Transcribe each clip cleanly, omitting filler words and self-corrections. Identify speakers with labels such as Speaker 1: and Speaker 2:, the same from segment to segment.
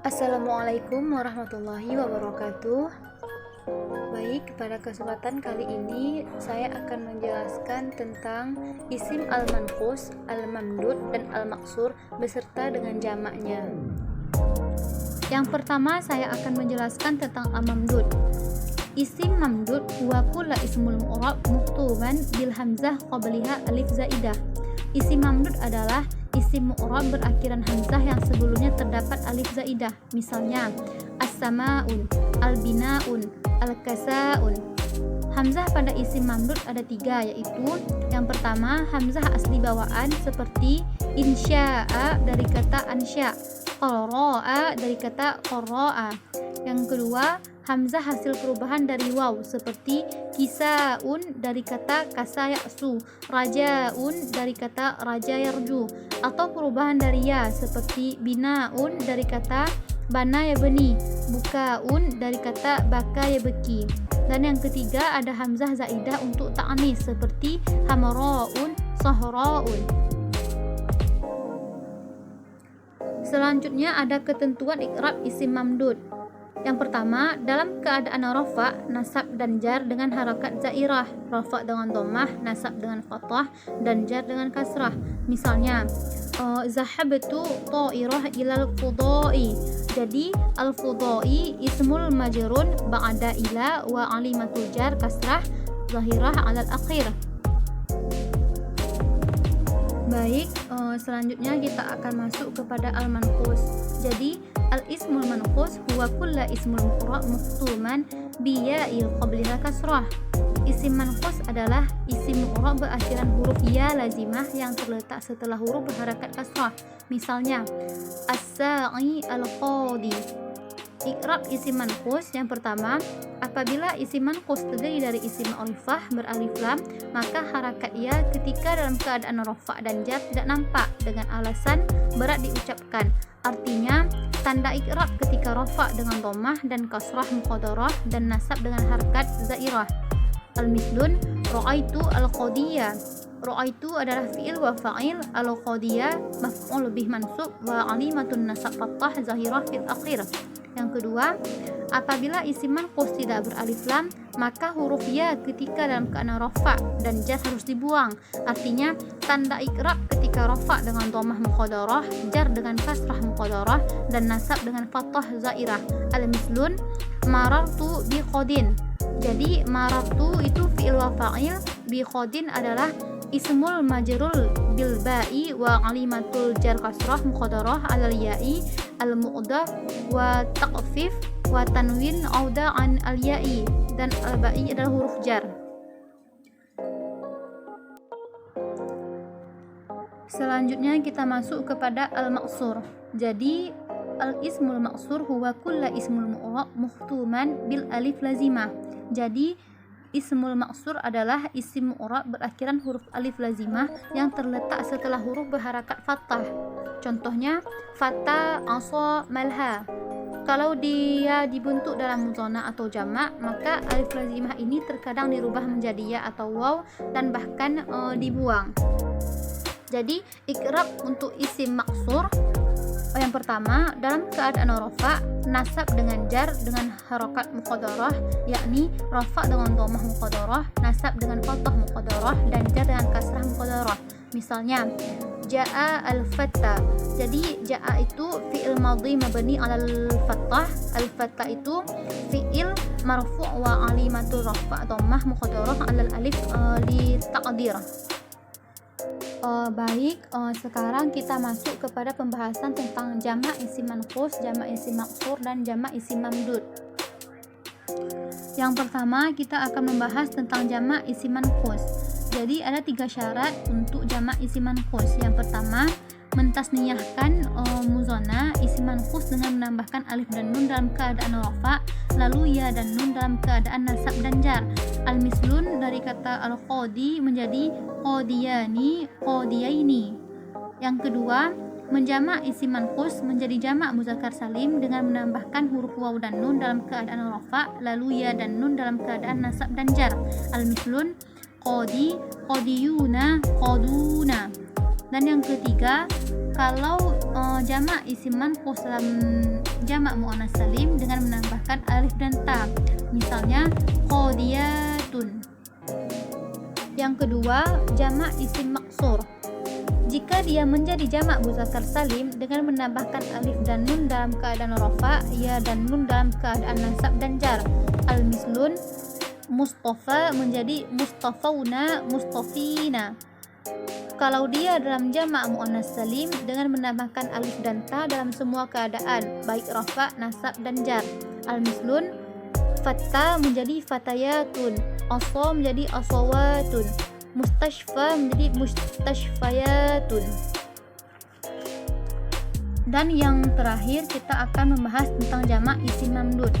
Speaker 1: Assalamualaikum warahmatullahi wabarakatuh. Baik, pada kesempatan kali ini saya akan menjelaskan tentang isim al-manqus, al-mamdud, dan al-maqsur beserta dengan jamaknya. Yang pertama saya akan menjelaskan tentang al-mamdud. Isim mamdud huwa kulla ismul mu'rab muktuban bil hamzah qabliha alif zaidah. Isim mamdud adalah isim mu'rab berakhiran hamzah yang sebelumnya terdapat alif zaidah. Misalnya as-samaun, al-binaun, al-kasaun. Hamzah pada isim mamdud ada 3, yaitu yang pertama hamzah asli bawaan seperti insya'a dari kata ansya', qara'a dari kata qara'a. Yang kedua hamzah hasil perubahan dari waw seperti kisaun dari kata kasa ya'su, rajaun dari kata raja yarju, atau perubahan dari ya seperti binaun dari kata bana yabni, bukaun dari kata baka yabki. Dan yang ketiga ada hamzah zaidah untuk ta'nis seperti hamraun, sahraun. Selanjutnya ada ketentuan i'rab isim mamdud. Yang pertama, dalam keadaan rafa, nasab dan jar dengan harakat zairah, rafa dengan dhammah, nasab dengan fathah, dan jar dengan kasrah. Misalnya, zahabtu ta'irah ilal fudai. Jadi, al-fudai ismul majrun ba'da ila wa alimatul jar kasrah zahirah alal akhir. Baik, selanjutnya kita akan masuk kepada al-manqus. Jadi, al-ismul manqus huwa kulla ismul mu'rab muktuman bi ya'il qabliha kasrah. Isim manqus adalah isim mu'rab berakhiran huruf ya lazimah yang terletak setelah huruf berharakat kasrah. Misalnya, as-sa'i al-qadi. I'rab isim manqus yang pertama, apabila isim manqus terdiri dari isim ma'rifah beralif lam, maka harakat ya ketika dalam keadaan rafa' dan jar tidak nampak dengan alasan berat diucapkan. Artinya, tanda i'rab ketika rafa' dengan dhammah dan kasrah muqaddarah dan nasab dengan harakat zairah. Al-mislun ra'aitu al-qadiyah. Ra'aitu adalah fi'il wa fa'il, al-qadiyah maf'ul bih mansub wa alimatun nasab fathah zahirah fil akhir. Yang kedua, apabila isim manqus tidak beralif lam, maka huruf ya ketika dalam keadaan rafa' dan jar harus dibuang. Artinya, tanda i'rab ketika rafa' dengan dhammah muqaddarah, jar dengan kasrah muqaddarah, dan nasab dengan fathah zairah. Al-mislun marartu bi qadin. Jadi, marartu itu fi'il wa fa'il, bi qadin adalah ismul majrul bil ba'i wa alimatul jar kasrah muqaddarah alal ya'i al mu'daf wa taqfif wa tanwin auda an al ya'i, dan al ba'i adalah huruf jar. Selanjutnya kita masuk kepada al maqsur. Jadi al ismul maqsur huwa kulla ismul mu'rab mukhtuman bil alif lazimah. Jadi ismul maqsur adalah isim mu'rab berakhiran huruf alif lazimah yang terletak setelah huruf berharakat fathah. Contohnya, fata, asa, malha. Kalau dia dibentuk dalam mudhana atau jamak, maka alif lazimah ini terkadang dirubah menjadi ya atau waw dan bahkan dibuang. Jadi, i'rab untuk isim maqsur yang pertama, dalam keadaan rafa', nasab dengan jar dengan harakat muqaddarah, yakni rafa' dengan dhammah muqaddarah, nasab dengan fathah muqaddarah, dan jar dengan kasrah muqaddarah. Misalnya, ja'a al-fatta. Jadi ja'a itu fi'il madhi mabni 'alal fathah. Al-fatta itu fi'il marfu' wa alimatul rafa' dhammah muqaddarah 'alal alif li taqdir. Baik, sekarang kita masuk kepada pembahasan tentang jamak isim manqus, jamak isim maqsur, dan jamak isim mamdud. Yang pertama kita akan membahas tentang jamak isim manqus. Jadi ada 3 syarat untuk jamak isim manqus. Yang pertama, mentasniyahkan muzana isim manqus dengan menambahkan alif dan nun dalam keadaan rafa', lalu ya dan nun dalam keadaan nasab dan jar. Al-mislun dari kata al-qadi menjadi qadiyani, qadiyaini. Yang kedua, menjamak isim manqus menjadi jamak muzakkar salim dengan menambahkan huruf waw dan nun dalam keadaan rafa', lalu ya dan nun dalam keadaan nasab dan jar. Al-mislun qadi, qadiyuna, qaduna. Dan yang ketiga, Kalau jamak isim manqus dalam jamak muannas salim dengan menambahkan alif dan ta, misalnya qadiyatun. Yang kedua, jamak isim maksur. Jika dia menjadi jamak muzakkar salim dengan menambahkan alif dan nun dalam keadaan rafa, ya dan nun dalam keadaan nasab dan jar. Al-mislun Mustafa menjadi Mustafauna, Mustafina. Kalau dia dalam jamak muannas salim dengan menambahkan alif dan ta dalam semua keadaan, baik rafa, nasab dan jar. Al-mislun Fatta menjadi fatayatun, Asa menjadi asawatun, Mustashfa menjadi mustashfayatun. Dan yang terakhir kita akan membahas tentang jamak isim mamdud.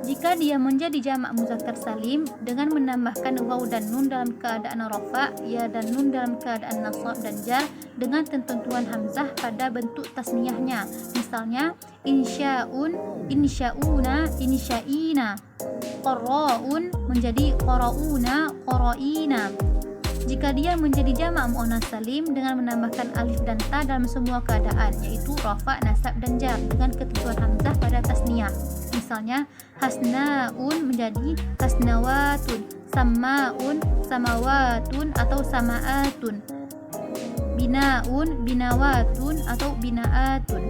Speaker 1: Jika dia menjadi jamak muzakkar salim dengan menambahkan waw dan nun dalam keadaan rafa, ya dan nun dalam keadaan nasab dan jar dengan ketentuan hamzah pada bentuk tasniyahnya. Misalnya insya'un, insya'una, insya'ina. Qara'un menjadi qara'una, qara'ina. Jika dia menjadi jamak muannas salim dengan menambahkan alif dan ta dalam semua keadaan, yaitu rafa, nasab dan jar dengan ketentuan hamzah pada tasniyah. Misalnya hasnaun menjadi hasnawatun, samaun, samawatun atau samaatun, binaun, binawatun atau binaatun.